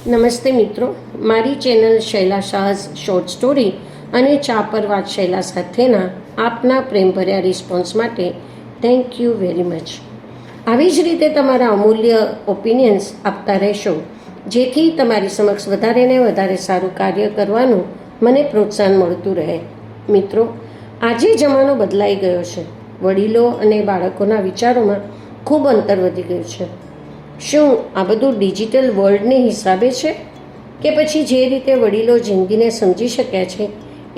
નમસ્તે મિત્રો, મારી ચેનલ શૈલા શાહ્સ શોર્ટ સ્ટોરી અને ચા પર વાત શૈલા સાથેના આપના પ્રેમભર્યા રિસ્પોન્સ માટે થેન્ક યુ વેરી મચ. આવી જ રીતે તમારા અમૂલ્ય ઓપિનિયન્સ આપતા રહેશો, જેથી તમારી સમક્ષ વધારે ને વધારે સારું કાર્ય કરવાનું મને પ્રોત્સાહન મળતું રહે. મિત્રો, આજે જમાનો બદલાઈ ગયો છે. વડીલો અને બાળકોના વિચારોમાં ખૂબ અંતર વધી ગયું છે. શું આ બધું ડિજિટલ વર્લ્ડને હિસાબે છે, કે પછી જે રીતે વડીલો જિંદગીને સમજી શક્યા છે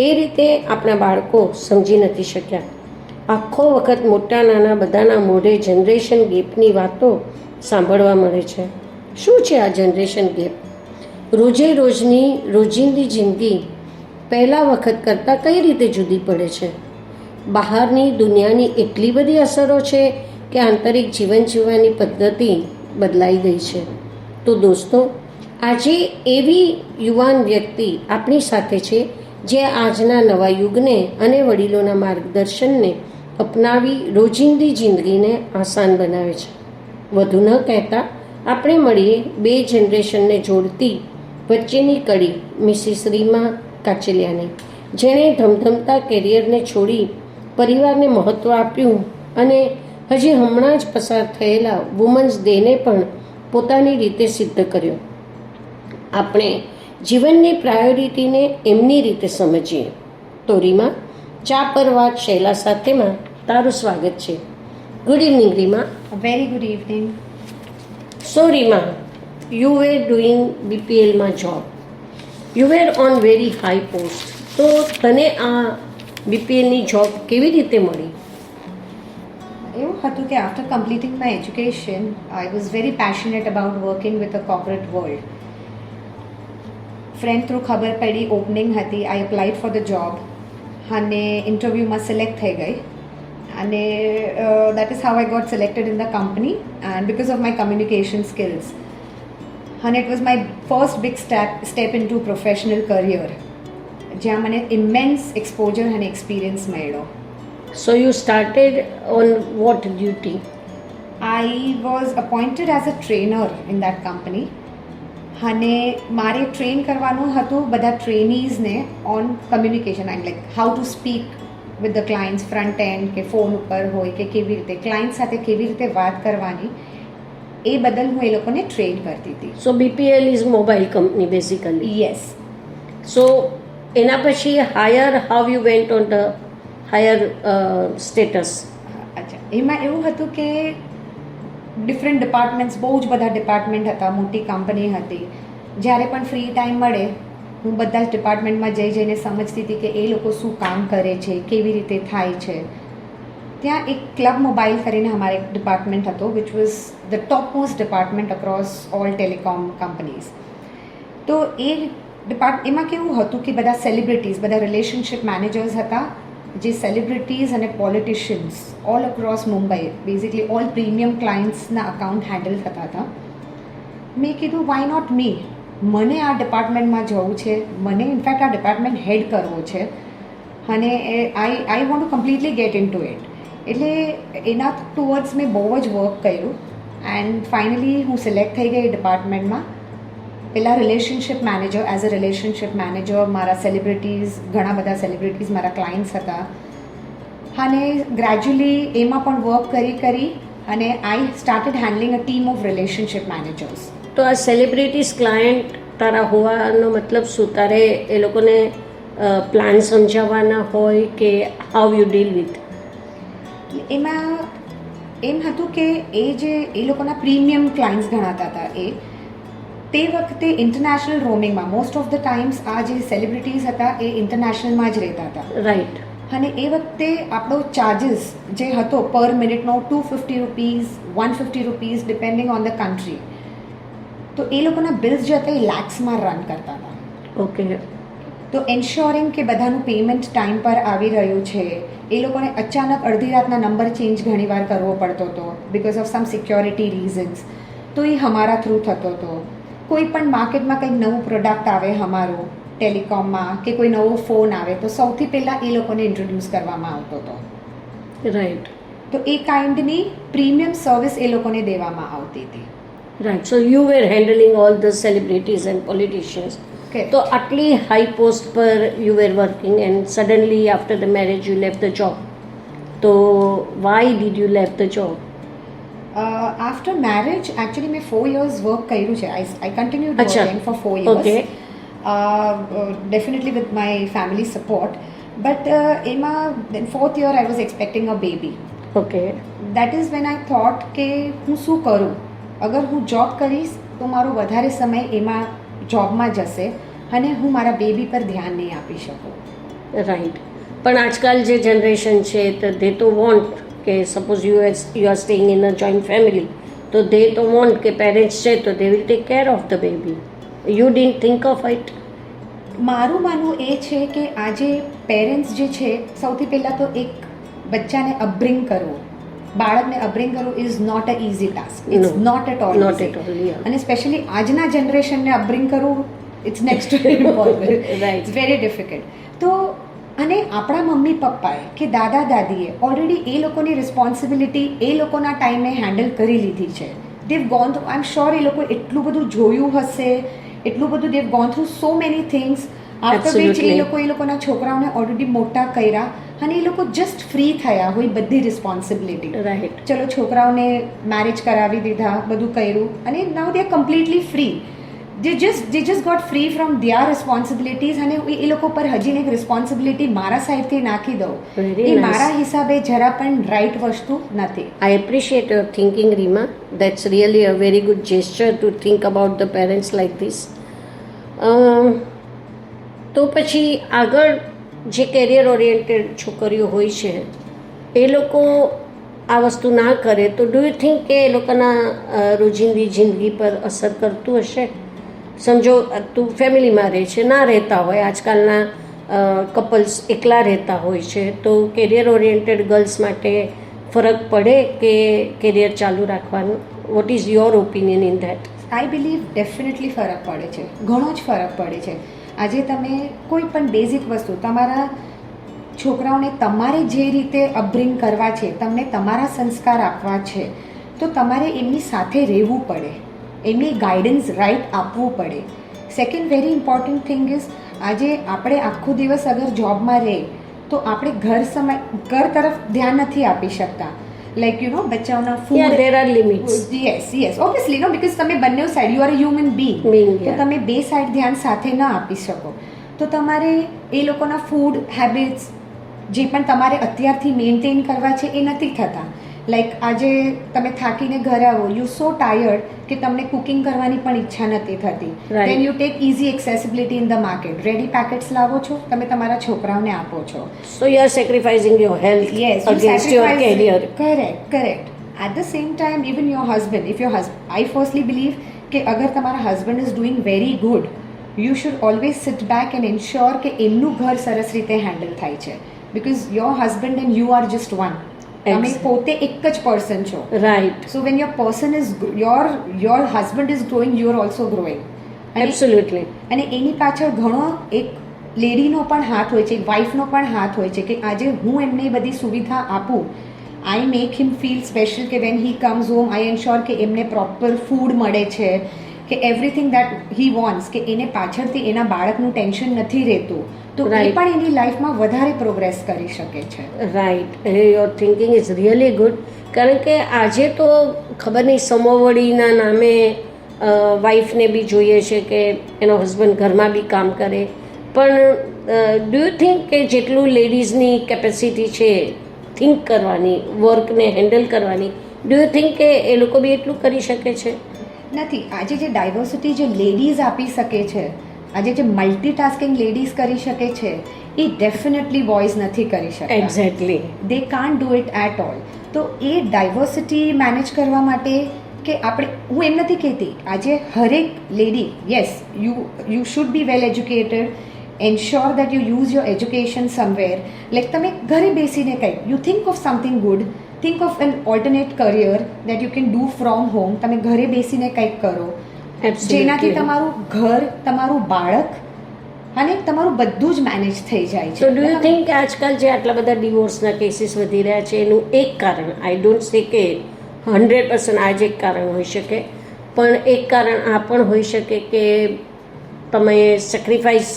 એ રીતે આપણા બાળકો સમજી નથી શક્યા? આખો વખત મોટા નાના બધાના મોઢે જનરેશન ગેપની વાતો સાંભળવા મળે છે. શું છે આ જનરેશન ગેપ? રોજે રોજની રોજિંદી જિંદગી પહેલાં વખત કરતાં કઈ રીતે જુદી પડે છે? બહારની દુનિયાની એટલી બધી અસરો છે કે આંતરિક જીવન જીવવાની પદ્ધતિ બદલાઈ ગઈ છે. તો દોસ્તો, આજે એવી યુવાન વ્યક્તિ આપણી સાથે છે જે આજના નવા યુગને અને વડીલોના માર્ગદર્શનને અપનાવી રોજિંદી જિંદગીને આસાન બનાવે છે. વધુ ન કહેતા આપણે મળીએ બે જનરેશનને જોડતી વચ્ચેની કડી મિસિસ રીમા કાચેલિયાને, જેણે ધમધમતા કેરિયરને છોડી પરિવારને મહત્ત્વ આપ્યું અને હજી હમણાં જ પસાર થયેલા વુમન્સ ડેને પણ પોતાની રીતે સિદ્ધ કર્યો. આપણે જીવનની પ્રાયોરિટીને એમની રીતે સમજીએ. તો રીમા, ચા પર વાત શૈલા સાથેમાં તારું સ્વાગત છે. Good evening Rima. Very good evening. So Rima, you were doing બીપીએલમાં job. You were on very high post. તો તને આ બીપીએલની જોબ કેવી રીતે મળી? એવું હતું કે after completing my education I was very passionate about working with a corporate world. Friend through ખબર પડી, ઓપનિંગ હતી, I applied for the job અને ઇન્ટરવ્યૂમાં સિલેક્ટ થઈ ગઈ અને that is how I got selected in the company and because of my communication skills. અને it was my first big step into professional career, જ્યાં મને immense exposure અને experience મળ્યો. So you started on what duty? I was appointed as a trainer in that company. અને મારે train કરવાનું હતું બધા ટ્રેનીઝને on communication, I like how to speak with the clients, front end કે phone ઉપર હોય કે કેવી રીતે ક્લાયન્ટ સાથે કેવી રીતે વાત કરવાની, એ બદલ હું એ લોકોને ટ્રેન કરતી હતી. So BPL is mobile company basically. Yes. So એના પછી higher, how you went on the higher status? અચ્છા, એમાં એવું હતું કે ડિફરન્ટ ડિપાર્ટમેન્ટ્સ, બહુ જ બધા ડિપાર્ટમેન્ટ હતા, મોટી કંપની હતી. જ્યારે પણ ફ્રી ટાઈમ મળે હું બધા જ ડિપાર્ટમેન્ટમાં જઈને સમજતી હતી કે એ લોકો શું કામ કરે છે, કેવી રીતે થાય છે. ત્યાં એક ક્લબ મોબાઈલ કરીને અમારો એક ડિપાર્ટમેન્ટ હતો which was the top most department across all telecom companies. તો એમાં કેવું હતું કે બધા સેલિબ્રિટીઝ, બધા રિલેશનશિપ મેનેજર્સ હતા, જે સેલિબ્રિટીઝ અને politicians all across Mumbai, basically all premium ક્લાયન્ટ્સના અકાઉન્ટ હેન્ડલ થતા હતા. મેં કીધું વાય નોટ મી, મને આ ડિપાર્ટમેન્ટમાં જવું છે, મને ઇનફેક્ટ આ ડિપાર્ટમેન્ટ હેડ કરવો છે અને I want to completely get into it. એટલે એના ટુવર્ડ્સ મેં બહુ જ વર્ક કર્યું એન્ડ ફાઇનલી હું સિલેક્ટ થઈ ગઈ ડિપાર્ટમેન્ટમાં. પહેલાં relationship manager, as a relationship manager મારા સેલિબ્રિટીઝ, ઘણા બધા સેલિબ્રિટીઝ મારા ક્લાયન્ટ્સ હતા અને ગ્રેજ્યુઅલી એમાં પણ વર્ક કરી અને I started handling a team of relationship managers. તો આ સેલિબ્રિટીઝ ક્લાયન્ટ તારા હોવાનો મતલબ શું? તારે એ લોકોને પ્લાન સમજાવવાના હોય કે હાઉ યુ ડીલ વિથ? એમાં એમ હતું કે એ લોકોના પ્રીમિયમ ક્લાયન્ટ્સ ગણાતા હતા. તે વખતે ઇન્ટરનેશનલ રોમિંગમાં મોસ્ટ ઓફ ધ ટાઈમ્સ આ જે સેલિબ્રિટીઝ હતા એ ઇન્ટરનેશનલમાં જ રહેતા હતા. રાઈટ. અને એ વખતે આપણો ચાર્જીસ જે હતો પર મિનિટનો ₹250, ₹150 ડિપેન્ડિંગ ઓન ધ કન્ટ્રી. તો એ લોકોના બિલ્સ જે હતા એ લેક્સમાં રન કરતા હતા. ઓકે. તો એન્શ્યોરિંગ કે બધાનું પેમેન્ટ ટાઈમ પર આવી રહ્યું છે. એ લોકોને અચાનક અડધી રાતના નંબર ચેન્જ ઘણીવાર કરવો પડતો હતો because of sum security reasons. તો એ અમારા થ્રુ થતો હતો. કોઈ પણ માર્કેટમાં કંઈક નવું પ્રોડક્ટ આવે અમારું ટેલિકોમમાં કે કોઈ નવો ફોન આવે તો સૌથી પહેલાં એ લોકોને ઇન્ટ્રોડ્યુસ કરવામાં આવતો હતો. રાઈટ. તો એ કાઇન્ડની પ્રીમિયમ સર્વિસ એ લોકોને દેવામાં આવતી હતી. Right, so you were handling all the celebrities and politicians. Correct. તો આટલી હાઈ પોસ્ટ પર you were working and suddenly after the marriage you left the job. તો why did you left the job? After marriage, actually મેં 4 years work કર્યું છે. I continued અચ્છા. working for 4 years. Okay. Definitely with my family support. But એમાં then 4th year I was expecting a baby. Okay. That is when I thought કે હું શું કરું? અગર હું જોબ કરીશ તો મારો વધારે સમય એમાં જોબમાં જશે અને હું મારા બેબી પર ધ્યાન નહીં આપી શકું. રાઈટ, પણ આજકાલ જે જનરેશન છે તો દે તો વોન્ટ કે suppose you are staying in a joint family, તો દે તો વોન્ટ કે પેરેન્ટ્સ છે તો they will take care of the baby. You didn't think of it? મારું માનવું એ છે કે આજે પેરેન્ટ્સ જે છે, સૌથી પહેલાં તો એક બચ્ચાને અપબ્રિંગ કરવું, બાળકને અપબ્રિંગ કરવું is not a easy task. It's not at all Not at all, yeah. અને સ્પેશિયલી આજના જનરેશનને અપબ્રિંગ કરવું it's next to impossible. Right. It's very difficult. તો અને આપણા મમ્મી પપ્પાએ કે દાદા દાદીએ ઓલરેડી એ લોકોની રિસ્પોન્સિબિલિટી એ લોકોના ટાઈમે હેન્ડલ કરી લીધી છે. They've gone through, I am sure એ લોકો એટલું બધું જોયું હશે, એટલું બધું they've gone through so many things. After which એ લોકોના છોકરાઓને ઓલરેડી મોટા કર્યા અને એ લોકો જસ્ટ ફ્રી થયા હોય બધી રિસ્પોન્સિબિલિટી. રાઈટ. ચલો છોકરાઓને મેરેજ કરાવી દીધા, બધું કર્યું અને now they are completely free. they just got free from their responsibilities અને એ લોકો પર હજી એક રિસ્પોન્સિબિલિટી મારા સાઈડથી નાખી દઉં, Very એ nice. મારા હિસાબે જરા પણ રાઈટ વસ્તુ નથી. I appreciate your thinking, Rima. That's really a very good gesture to think about the parents like this. તો પછી આગળ જે કેરિયર ઓરિએન્ટેડ છોકરીઓ હોય છે એ લોકો આ વસ્તુ ના કરે તો ડુ યુ થિંક કે એ લોકોના રોજિંદી જિંદગી પર અસર કરતું હશે? સમજો તું ફેમિલીમાં રહે છે, ના રહેતા હોય, આજકાલના કપલ્સ એકલા રહેતા હોય છે, તો કેરિયર ઓરિએન્ટેડ ગર્લ્સ માટે ફરક પડે કે કેરિયર ચાલુ રાખવાનું? What is your opinion in that? I believe definitely ફરક પડે છે, ઘણો જ ફરક પડે છે. આજે તમે કોઈ પણ બેઝિક વસ્તુ તમારા છોકરાઓને તમારે જે રીતે અપબ્રિંગ કરવા છે, તમને તમારા સંસ્કાર આપવા છે, તો તમારે એમની સાથે રહેવું પડે, એમની ગાઈડન્સ રાઈટ આપવું પડે. Second very important thing is, આજે આપણે આખો દિવસ અગર જોબમાં રહે તો આપણે ઘર તરફ ધ્યાન નથી આપી શકતા. લાઈક યુ નો બચ્ચાઓના Yeah, food, there are limits. Yes obviously no, because તમે બંને side, you are a human being, Being, તો yeah. તમે બે સાઈડ ધ્યાન સાથે ના આપી શકો. તો તમારે એ લોકોના ફૂડ હેબિટ્સ જે પણ તમારે અત્યારથી મેન્ટેન કરવા છે એ નથી થતા. લાઈક આજે તમે થાકીને ઘરે આવો, યુ સો ટાયર્ડ કે તમને કુકિંગ કરવાની પણ ઈચ્છા નથી થતી. Right. Then you take easy accessibility in the market, ready packets લાવો છો, તમે તમારા છોકરાઓને આપો છો. So you are sacrificing your health Yes, you against your sacrifice- career. Correct. At the same time, even your husband, if your husband, I firstly believe કે અગર તમારા husband is doing very good, you should always sit back and ensure કે એમનું ઘર સરસ રીતે handle થાય છે. Because your husband and you are just one. તમે Exactly. પોતે એક જ પર્સન છો. Right. So when your person is, your husband is growing, you are also growing. Absolutely. અને એની પાછળ ઘણો એક લેડીનો પણ હાથ હોય છે, એક વાઇફનો પણ હાથ હોય છે કે આજે હું એમને બધી સુવિધા આપું. I make him feel special કે when he comes home I ensure કે એમને પ્રોપર ફૂડ મળે છે, કે એવરીથિંગ દેટ હી વોન્ટ્સ, કે એને પાછળથી એના બાળકનું ટેન્શન નથી રહેતું, તો એ Right. પણ એની લાઈફમાં વધારે પ્રોગ્રેસ કરી શકે છે. Right, your thinking is really good. કારણ કે આજે તો ખબર નહીં સમોવડીના નામે વાઈફને બી જોઈએ છે કે એનો હસબન્ડ ઘરમાં બી કામ કરે, પણ ડુ યુ થિંક કે જેટલું લેડીઝની કેપેસિટી છે થિંક કરવાની, વર્કને હેન્ડલ કરવાની, ડુ યુ થિંક કે એ લોકો બી એટલું કરી શકે છે? નથી. આજે જે ડાયવર્સિટી જે લેડીઝ આપી શકે છે, આજે જે મલ્ટીટાસ્કિંગ લેડીઝ કરી શકે છે, એ ડેફિનેટલી બોયઝ નથી કરી શકતા. Exactly. They can't do it at all. તો એ ડાયવર્સિટી મેનેજ કરવા માટે કે આપણે, હું એમ નથી કહેતી આજે હરેક lady, yes you should be well educated, ensure that you use your education somewhere. Like તમે ઘરે બેસીને કંઈક, you think of something good, think of an alternate career that you can do from home. તમે ઘરે બેસીને કંઈક કરો જેનાથી તમારું ઘર, તમારું બાળક અને તમારું બધું જ મેનેજ થઈ જાય છે. So do you think કે આજકાલ જે આટલા બધા ડિવોર્સના કેસીસ વધી રહ્યા છે એનું એક કારણ, આઈ ડોન્ટ સે કે 100% આ જ એક કારણ હોઈ શકે, પણ એક કારણ આ પણ હોઈ શકે કે તમે સેક્રિફાઈસ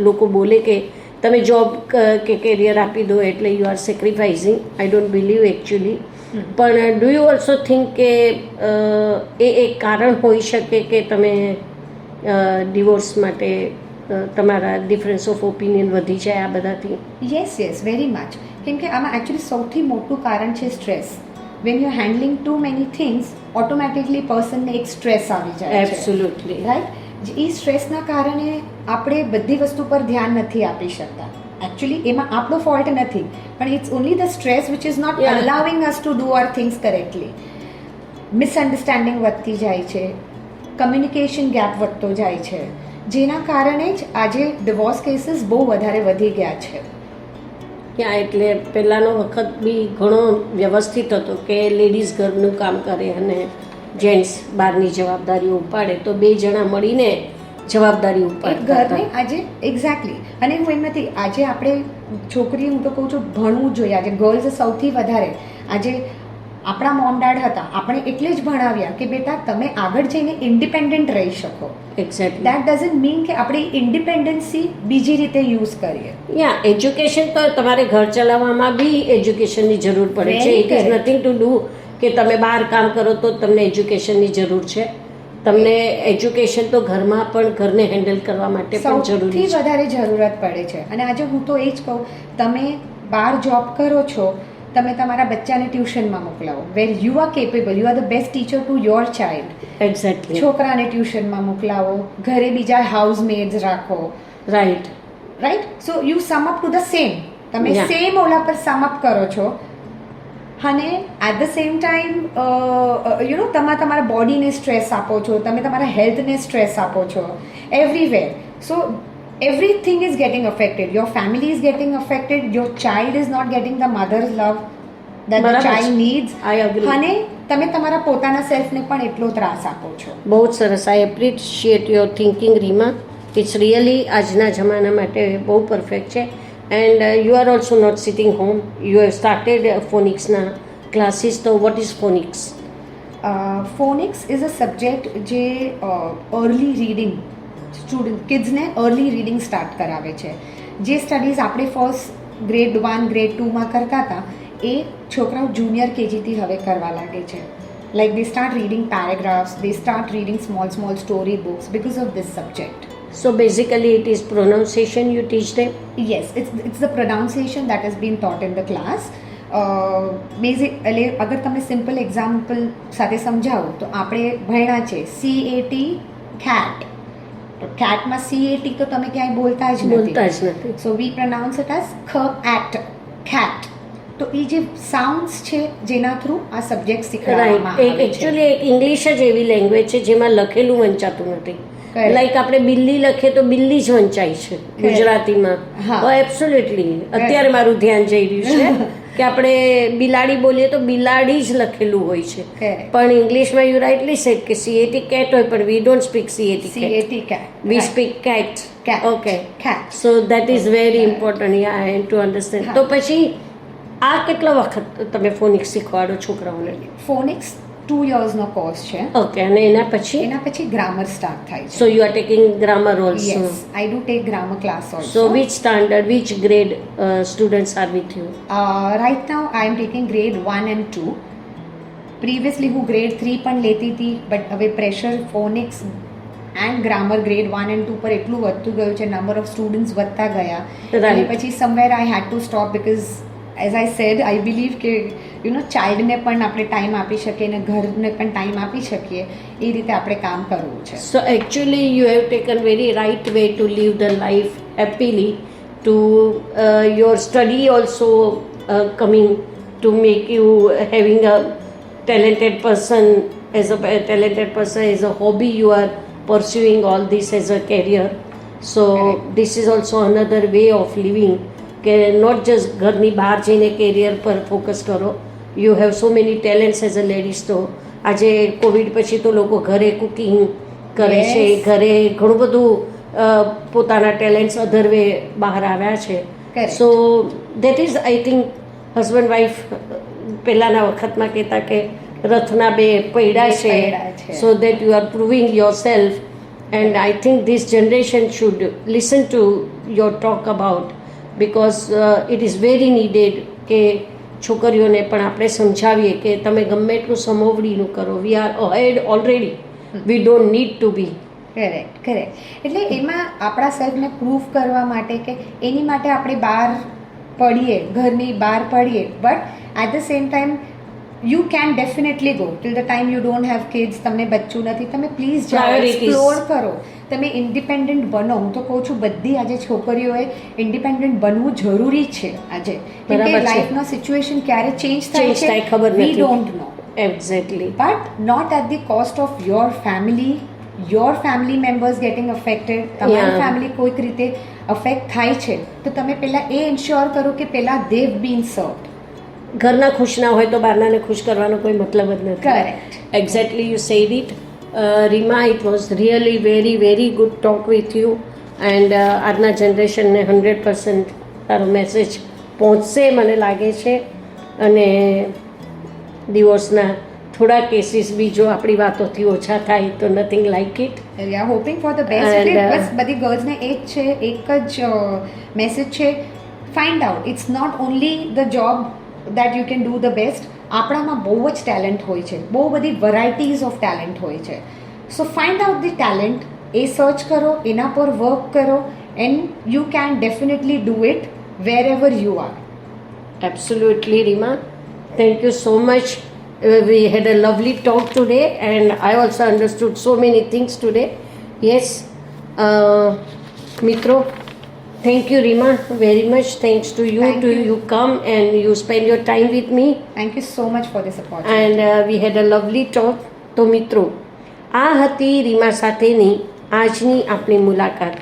લોકો બોલે કે તમે જોબ કે કેરિયર આપી દો એટલે you are sacrificing. I don't believe actually. પણ ડુ યુ ઓલ્સો થિંક કે એ એક કારણ હોઈ શકે કે તમે ડિવોર્સ માટે તમારા ડિફરન્સ ઓફ ઓપિનિયન વધી જાય આ બધાથી? Yes very much. કેમ કે આમાં એકચ્યુઅલી સૌથી મોટું કારણ છે stress. When you handling too many things automatically પર્સનને એક સ્ટ્રેસ આવી જાય છે. Absolutely right. એ સ્ટ્રેસના કારણે આપણે બધી વસ્તુ પર ધ્યાન નથી આપી શકતા. એકચ્યુઅલી એમાં આપણો ફોલ્ટ નથી, પણ it's only the stress which is not allowing us to do our things correctly. Misunderstanding વધતી જાય છે, કમ્યુનિકેશન ગેપ વધતો જાય છે, જેના કારણે જ આજે ડિવોર્સ કેસીસ બહુ વધારે વધી ગયા છે. એટલે પહેલાંનો વખત બી ઘણો વ્યવસ્થિત હતો કે લેડીઝ ઘરનું કામ કરે અને જેન્ટ્સ બહારની જવાબદારીઓ ઉપાડે, તો બે જણા મળીને જવાબદારી ઉપાડતા ઘરને આજે એક્ઝેક્ટલી. અને હું એમ નથી, આજે આપણે છોકરી, હું તો કહું છું ભણવું જોઈએ. આજે ગર્લ્સ સૌથી વધારે, આજે આપણા મોમ ડેડ હતા, આપણે એટલે જ ભણાવ્યા કે બેટા તમે આગળ જઈને ઇન્ડિપેન્ડન્ટ રહી શકો. એક્ઝેક્ટલી. દેટ ડઝન્ટ મીન કે આપણે ઇન્ડિપેન્ડન્સી બીજી રીતે યુઝ કરીએ. એજ્યુકેશન તો તમારે ઘર ચલાવવામાં બી એજ્યુકેશનની જરૂર પડે છે. It is nothing to do કે તમે બહાર કામ કરો તો તમને એજ્યુકેશનની જરૂર છે. તમને એજ્યુકેશન તો ઘરમાં પણ ઘરને હેન્ડલ કરવા માટે પણ જરૂરી છે. સૌથી વધારે જરૂરત પડે છે. અને આજે હું તો એ જ કહું, તમે બહાર જોબ કરો છો, તમે તમારા બચ્ચાને ટ્યુશનમાં મોકલાવો. Where you are capable, you are the best teacher to your child. Exactly. છોકરાને ટ્યુશનમાં મોકલાવો, ઘરે બીજા હાઉસમેડ્સ રાખો. Right. So you sum up to the same. તમે સેમ ઓલા પર સમ અપ કરો છો. અને એટ ધ સેમ ટાઈમ તમે તમારા બોડીને સ્ટ્રેસ આપો છો, તમે તમારા હેલ્થને સ્ટ્રેસ આપો છો everywhere. So everything is getting affected. Your family is getting affected. Your child is not getting the mother's love that the child needs. I agree. અને તમે તમારા પોતાના સેલ્ફને પણ એટલો ત્રાસ આપો છો. બહુ જ સરસ. I appreciate your thinking, Rima. It's really આજના જમાના માટે બહુ પરફેક્ટ છે. And you are also not sitting home. You have started ફોનિક્સના ક્લાસીસ. તો what is phonics? Phonics is a subject જે અર્લી રીડિંગ સ્ટુડન્ટ કિડ્સને અર્લી રીડિંગ સ્ટાર્ટ કરાવે છે. જે સ્ટડીઝ આપણે ફર્સ્ટ ગ્રેડ 1 ગ્રેડ 2માં કરતા હતા, એ છોકરાઓ જુનિયર કેજીથી હવે કરવા લાગે છે. Like they start reading paragraphs, they start reading small story books because of this subject. So basically it is pronunciation you teach them? Yes, it's the pronunciation that has been taught in the class. એટલે અગર તમે simple example સાથે સમજાવો તો આપણે ભણ્યા છે CAT cat. તો કેટમાં CAT તો તમે ક્યાંય બોલતા જ નથી. સો વી પ્રોનાઉન્સ ઇટ એઝ cat. તો એ જે સાઉન્ડ્સ છે જેના થ્રુ આ સબ્જેક્ટ શીખવાડવામાં આવે છે. એકચ્યુઅલી એક ઇંગ્લિશ જ એવી લેંગ્વેજ છે જેમાં લખેલું વંચાતું નથી. લાઈક આપણે બિલ્લી લખીએ તો બિલ્લી જ વંચાય છે ગુજરાતીમાં. એબ્સોલ્યુટલી. અત્યારે મારું ધ્યાન જઈ રહ્યું છે કે આપણે બિલાડી બોલીએ તો બિલાડી જ લખેલું હોય છે. પણ ઇંગ્લિશમાં યુ રાઇટલી સેડ કે CAT કેટ હોય, પણ we don't speak CAT cat. We speak cat. Okay. So that is very important to understand. તો પછી આ કેટલો વખત તમે ફોનિક્સ શીખવાડો છોકરાઓને? ફોનિક્સ 2 yearsનો કોર્સ છે. ઓકે. અને એના પછી ગ્રામર સ્ટાર્ટ થાય છે. So you are taking grammar also? Yes, I do take grammar class also. So which standard, which grade students are with you? Right now I am taking grade 1 and 2. Previously હું grade 3 પણ લેતી હતી, but હવે pressure phonics and grammar grade 1 and 2 પર એટલું વધતું ગયું છે, નંબર ઓફ સ્ટુડન્ટ્સ વધતા ગયા. અને પછી somewhere I had to stop because as I said, I believe કે ચાઇલ્ડને પણ આપણે ટાઈમ આપી શકીએ અને ઘરને પણ ટાઈમ આપી શકીએ, એ રીતે આપણે કામ કરવું છે. So actually you have taken very right way to live the life happily, to your study also coming to make you having a talented person as a hobby. You are pursuing all this as a career. So this is also another way of living, કે not just ઘરની બહાર જઈને career પર focus કરો. You have so many talents as a ladies. તો આજે Covid પછી તો લોકો ઘરે કુકિંગ કરે છે, ઘરે ઘણું બધું પોતાના ટેલેન્ટ્સ અધર વે બહાર આવ્યા છે. So that is I think husband wife પહેલાંના વખતમાં કહેતા કે રથના બે પૈડા પૈડા છે છે. So that you are proving yourself and I think this generation should listen to your talk about because it is very needed કે છોકરીઓને પણ આપણે સમજાવીએ કે તમે ગમે એટલું સમોવડીનું કરો we are ahead already we don't need to be correct એટલે એમાં આપણા સેલ્ફને પ્રૂફ કરવા માટે કે એની માટે આપણે બહાર પડીએ, ઘરની બહાર પડીએ, but at the same time you can definitely go till the time you don't have kids, તમને બચ્ચું નથી, તમે પ્લીઝ જાઓ, Priorities. એક્સપ્લોર કરો, તમે ઇન્ડિપેન્ડન્ટ બનો. હું તો કહું છું બધી આજે છોકરીઓએ ઇન્ડિપેન્ડન્ટ બનવું જરૂરી છે આજે, કેમ બરાબર કે છે. લાઈફનો સિચ્યુએશન ક્યારે ચેન્જ થાય Change થાય છે ખબર વી નથી. Don't know, exactly but not at the cost of your family members getting affected. તમારી Yeah. ફેમિલી કોઈક રીતે અફેક્ટ થાય છે તો તમે પહેલા એ ઇન્શ્યોર કરો કે પહેલા they've been served. ઘરના ખુશ ના હોય તો બહારનાને ખુશ કરવાનો કોઈ મતલબ જ નથી. Correct. Exactly you said it. Reema, it was really very very good talk with you and આજના જનરેશનને 100% તારો મેસેજ પહોંચશે મને લાગે છે. અને ડિવોર્સના થોડા કેસીસ બી જો આપણી વાતોથી ઓછા થાય તો nothing like it. We are hoping for the best. And, એટલે બસ બધી ગર્લ્સને એક જ મેસેજ છે, find out it's not only the job that you can do the best. આપણામાં બહુ જ ટેલેન્ટ હોય છે, બહુ બધી વેરાયટીઝ ઓફ ટેલેન્ટ હોય છે. So find out the talent, એ સર્ચ કરો, એના પર વર્ક કરો and you can definitely do it wherever you are. Absolutely, Rima. Thank you so much. We had a lovely talk today, and I also understood so many things today. Yes, Mitro, thank you, Rima, very much. Thanks to you, Thank you. you come and you spend your time with me, thank you so much for this opportunity. and we had a lovely talk. તો મિત્રો, આ હતી રીમા સાથેની આજની આપણી મુલાકાત.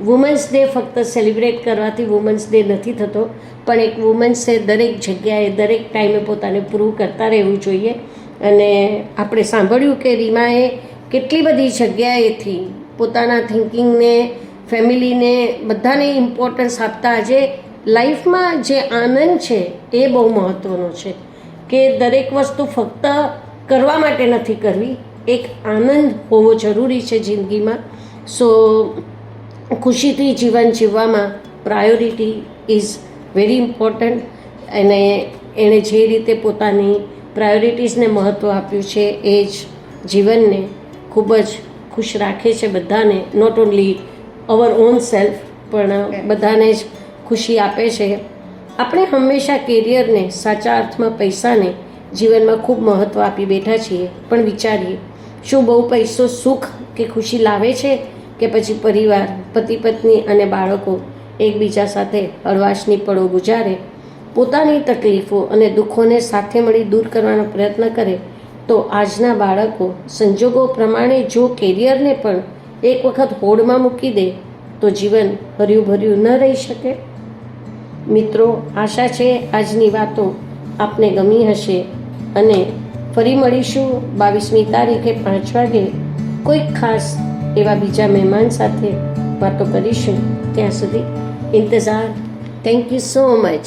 Women's day ફક્ત celebrate કરવાથી વુમન્સ ડે નથી થતો, પણ એક વુમન્સે દરેક જગ્યાએ દરેક ટાઈમે પોતાને પ્રૂવ કરતા રહેવું જોઈએ. અને આપણે સાંભળ્યું કે રીમાએ કેટલી બધી જગ્યાએથી પોતાના થિંકિંગને, ફેમિલીને, બધાને ઇમ્પોર્ટન્સ આપતા આજે લાઈફમાં જે આનંદ છે એ બહુ મહત્ત્વનો છે કે દરેક વસ્તુ ફક્ત કરવા માટે નથી કરવી, એક આનંદ હોવો જરૂરી છે જિંદગીમાં. સો ખુશીથી જીવન જીવવામાં પ્રાયોરિટી ઇઝ વેરી ઇમ્પોર્ટન્ટ. અને એણે જે રીતે પોતાની પ્રાયોરિટીઝને મહત્ત્વ આપ્યું છે એ જ જીવનને ખૂબ જ ખુશ રાખે છે બધાને, not only our own self પણ બધાને જ ખુશી આપે છે. આપણે હંમેશા કેરિયરને, સાચા અર્થમાં પૈસાને જીવનમાં ખૂબ મહત્ત્વ આપી બેઠા છીએ, પણ વિચારીએ શું બહુ પૈસો સુખ કે ખુશી લાવે છે કે પછી પરિવાર, પતિ પત્ની અને બાળકો એકબીજા સાથે હળવાશની પળો ગુજારે, પોતાની તકલીફો અને દુઃખોને સાથે મળી દૂર કરવાનો પ્રયત્ન કરે. તો આજના બાળકો સંજોગો પ્રમાણે જો કેરિયરને પણ એક વખત હોડમાં મૂકી દે તો જીવન હર્યું ભર્યું ન રહી શકે. મિત્રો, આશા છે આજની વાતો આપને ગમી હશે અને ફરી મળીશું 22મી તારીખે 5 વાગે કોઈક ખાસ એવા બીજા મહેમાન સાથે વાતો કરીશું. ત્યાં સુધી ઇંતજાર. Thank you so much.